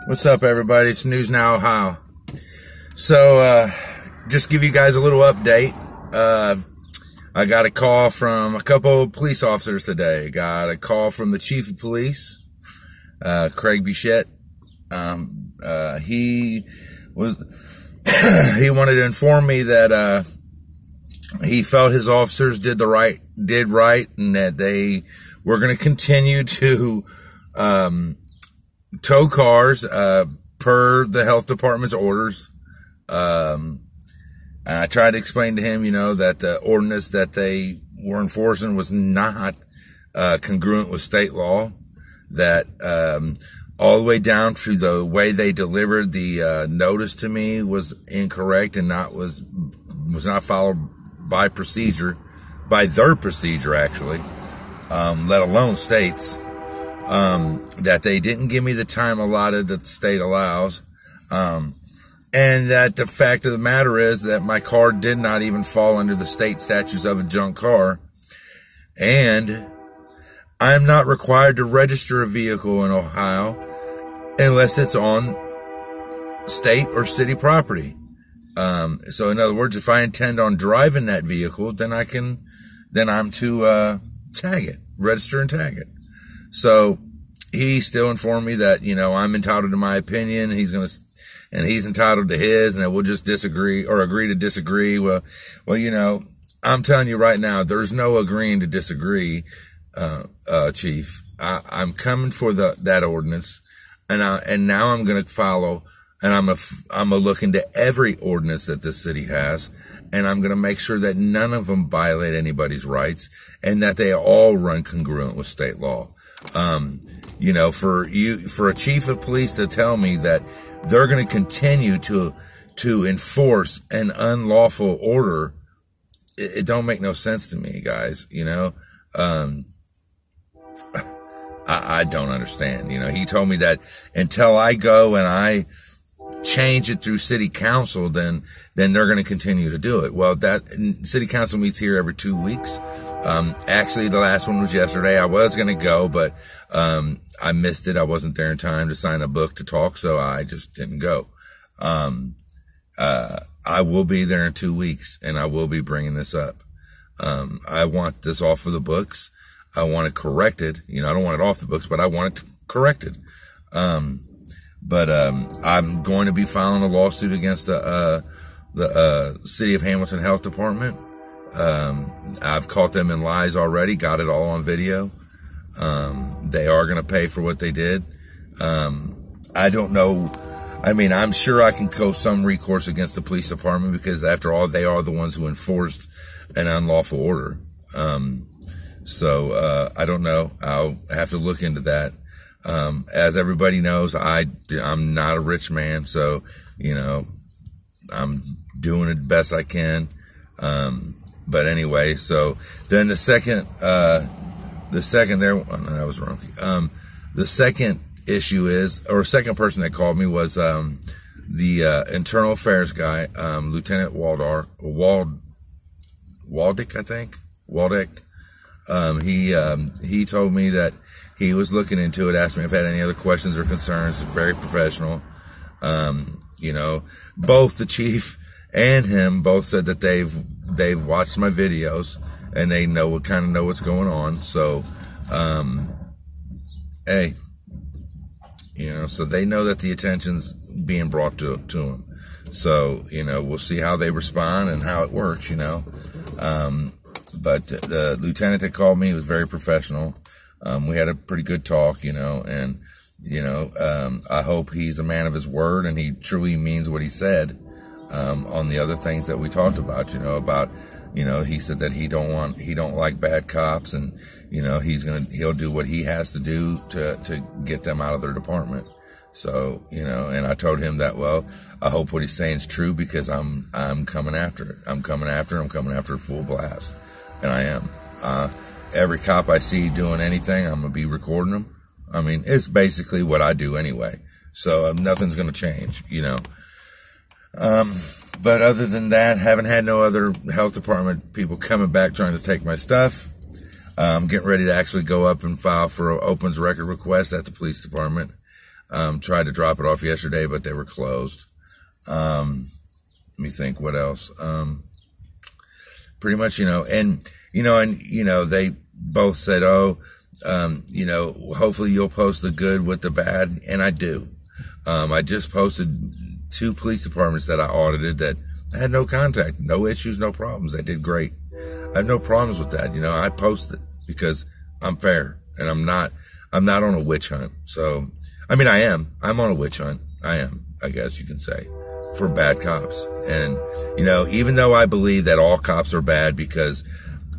What's up, everybody? It's News Now, Ohio. So, just give you guys a little update. I got a call from a couple of police officers today. Got a call from the chief of police, Craig Bichette. He wanted to inform me that, he felt his officers did right, and that they were going to continue to, tow cars, per the health department's orders. I tried to explain to him, that the ordinance that they were enforcing was not, congruent with state law, that, all the way down to the way they delivered the, notice to me was incorrect and was not followed by their procedure, actually, let alone states. That they didn't give me the time allotted that the state allows, and that the fact of the matter is that my car did not even fall under the state statutes of a junk car, and I'm not required to register a vehicle in Ohio unless it's on state or city property. So in other words, if I intend on driving that vehicle, then I'm to, register and tag it. So he still informed me that, I'm entitled to my opinion. He's entitled to his, and that we'll just disagree or agree to disagree. Well, I'm telling you right now, there's no agreeing to disagree, Chief. I'm coming for that ordinance, and now I'm going to follow, and I'm gonna look into every ordinance that this city has, and I'm going to make sure that none of them violate anybody's rights, and that they all run congruent with state law. For a chief of police to tell me that they're going to continue to enforce an unlawful order, it don't make no sense to me, guys. I don't understand. He told me that until I go and I change it through city council, then they're going to continue to do it. Well, that city council meets here every 2 weeks. Actually, the last one was yesterday. I was going to go, but, I missed it. I wasn't there in time to sign a book to talk, so I just didn't go. I will be there in 2 weeks, and I will be bringing this up. I want this off of the books. I want it corrected. I don't want it off the books, but I want it corrected. But I'm going to be filing a lawsuit against the City of Hamilton Health Department. I've caught them in lies already, got it all on video. They are going to pay for what they did. I don't know. I mean, I'm sure I can go some recourse against the police department because after all, they are the ones who enforced an unlawful order. So I don't know. I'll have to look into that. As everybody knows, I'm not a rich man, so, I'm doing it best I can. But anyway, so then the second issue is, or second person that called me was, the, internal affairs guy, Lieutenant Waldick, I think. Waldick. He told me that he was looking into it, asked me if I had any other questions or concerns. Very professional. Both the chief and him both said that they've watched my videos and they know what's going on. So, hey, so they know that the attention's being brought to them. So, we'll see how they respond and how it works, But the lieutenant that called me was very professional. We had a pretty good talk, and, I hope he's a man of his word and he truly means what he said, on the other things that we talked about, he said that he don't like bad cops, and, he'll do what he has to do to get them out of their department. So, and I told him that, well, I hope what he's saying is true because I'm coming after it. I'm coming after it full blast. And I am. Every cop I see doing anything, I'm going to be recording them. I mean, it's basically what I do anyway. So nothing's going to change, But other than that, haven't had no other health department people coming back trying to take my stuff. I'm getting ready to actually go up and file for an opens record request at the police department. Tried to drop it off yesterday, but they were closed. Let me think what else. Pretty much, they both said, hopefully you'll post the good with the bad. And I do. I just posted 2 police departments that I audited that had no contact, no issues, no problems. They did great. I have no problems with that. I post it because I'm fair and I'm not on a witch hunt. So, I'm on a witch hunt. I guess you can say, for bad cops. And, even though I believe that all cops are bad because,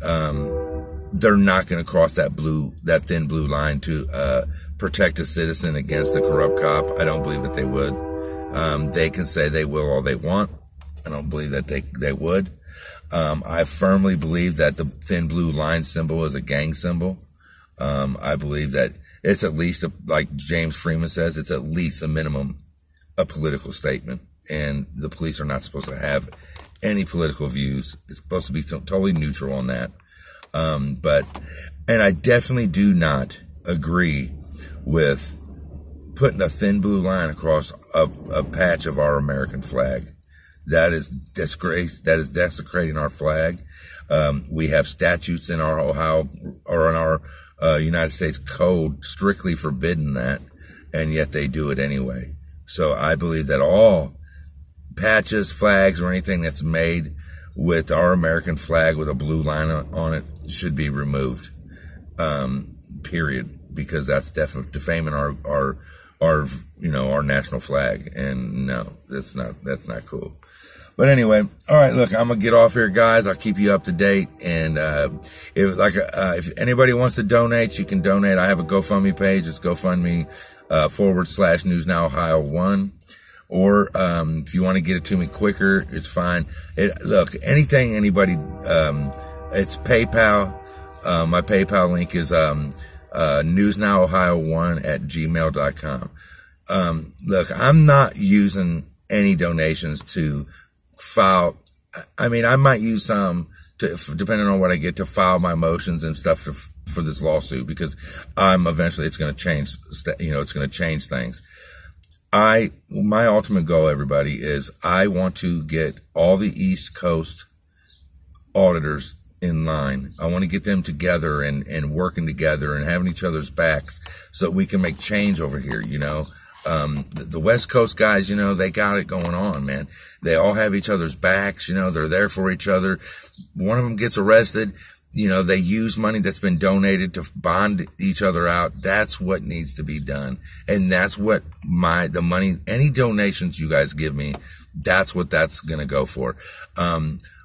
they're not going to cross that thin blue line to, protect a citizen against a corrupt cop. I don't believe that they would. They can say they will all they want. I don't believe that they would. I firmly believe that the thin blue line symbol is a gang symbol. I believe that it's at least, like James Freeman says, it's at least a minimum, a political statement. And the police are not supposed to have any political views. It's supposed to be totally neutral on that. And I definitely do not agree with putting a thin blue line across a patch of our American flag. That is disgrace. That is desecrating our flag. We have statutes in our Ohio or in our United States code strictly forbidding that, and yet they do it anyway. So I believe that all patches, flags, or anything that's made with our American flag with a blue line on it should be removed. Period. Because that's definitely defaming our national flag. And no, that's not cool. But anyway, all right, look, I'm going to get off here, guys. I'll keep you up to date. And, if anybody wants to donate, you can donate. I have a GoFundMe page. It's GoFundMe, /News Now Ohio 1. Or, if you want to get it to me quicker, it's fine. Look, anything, anybody, it's PayPal. My PayPal link is, newsnowohio1@gmail.com. Look, I'm not using any donations to file. I might use some depending on what I get, to file my motions and stuff for this lawsuit, because eventually it's going to change, it's going to change things. My ultimate goal, everybody, is I want to get all the East Coast auditors in line. I want to get them together and working together and having each other's backs so we can make change over here, The West Coast guys, they got it going on, man. They all have each other's backs, they're there for each other. One of them gets arrested, they use money that's been donated to bond each other out. That's what needs to be done. And that's what the money, any donations you guys give me, that's what that's going to go for.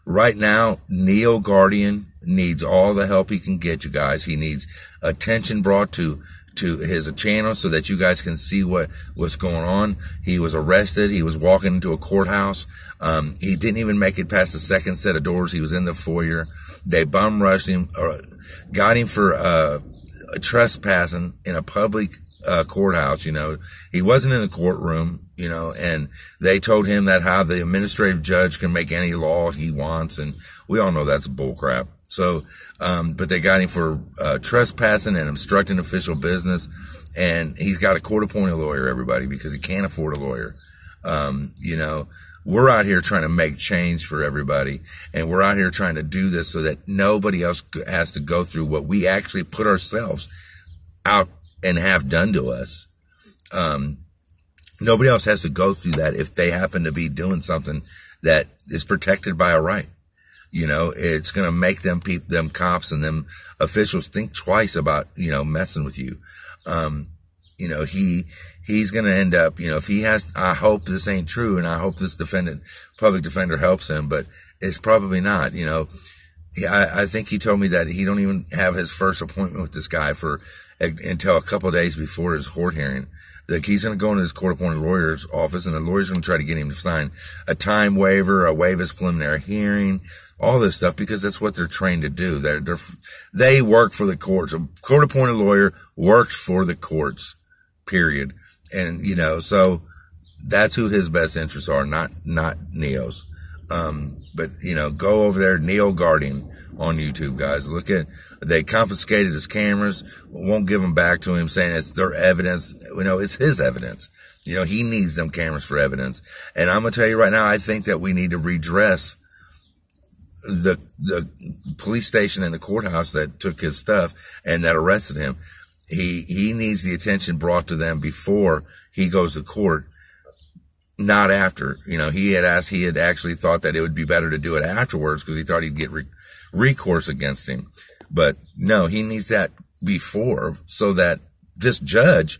Right now, Neo Guardian needs all the help he can get, you guys. He needs attention brought to his channel so that you guys can see what's going on. He was arrested. He was walking into a courthouse. He didn't even make it past the second set of doors. He was in the foyer. They bum rushed him, got him for trespassing in a public courthouse. He wasn't in the courtroom, and they told him that how the administrative judge can make any law he wants, and we all know that's bull crap. So, but they got him for trespassing and obstructing official business, and he's got a court-appointed lawyer, everybody, because he can't afford a lawyer. We're out here trying to make change for everybody, and we're out here trying to do this so that nobody else has to go through what we actually put ourselves out and have done to us. Nobody else has to go through that if they happen to be doing something that is protected by a right. It's going to make them cops and them officials think twice about, messing with you. He's going to end up, if he has, I hope this ain't true, and I hope this public defender helps him, but it's probably not, I think he told me that he don't even have his first appointment with this guy until a couple of days before his court hearing. Like, he's going to go into his court-appointed lawyer's office, and the lawyer's going to try to get him to sign a time waiver, a waive his preliminary hearing, all this stuff, because that's what they're trained to do. They work for the courts. A court-appointed lawyer works for the courts, period. And, so that's who his best interests are, not Neo's. But, you know, go over there, Neil Guardian on YouTube, guys. Look at, they confiscated his cameras, won't give them back to him, saying it's their evidence. You know, it's his evidence. You know, he needs them cameras for evidence. And I'm going to tell you right now, I think that we need to redress the police station and the courthouse that took his stuff and that arrested him. He needs the attention brought to them before he goes to court, not after. You know, he had actually thought that it would be better to do it afterwards because he thought he'd get recourse against him. But no, he needs that before, so that this judge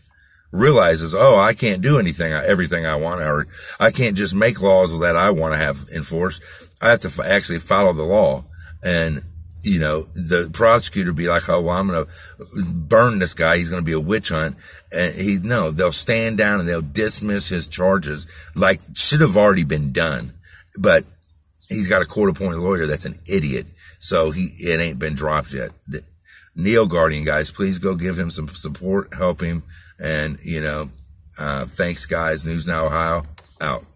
realizes, oh, I can't do everything I want, or I can't just make laws that I want to have enforced. I have to actually follow the law. And, you know, the prosecutor be like, oh, well, I'm going to burn this guy. He's going to be a witch hunt. And no, they'll stand down and they'll dismiss his charges like should have already been done. But he's got a court-appointed lawyer that's an idiot. So it ain't been dropped yet. Neil Guardian, guys, please go give him some support, help him. And, you know, thanks, guys. News Now Ohio, out.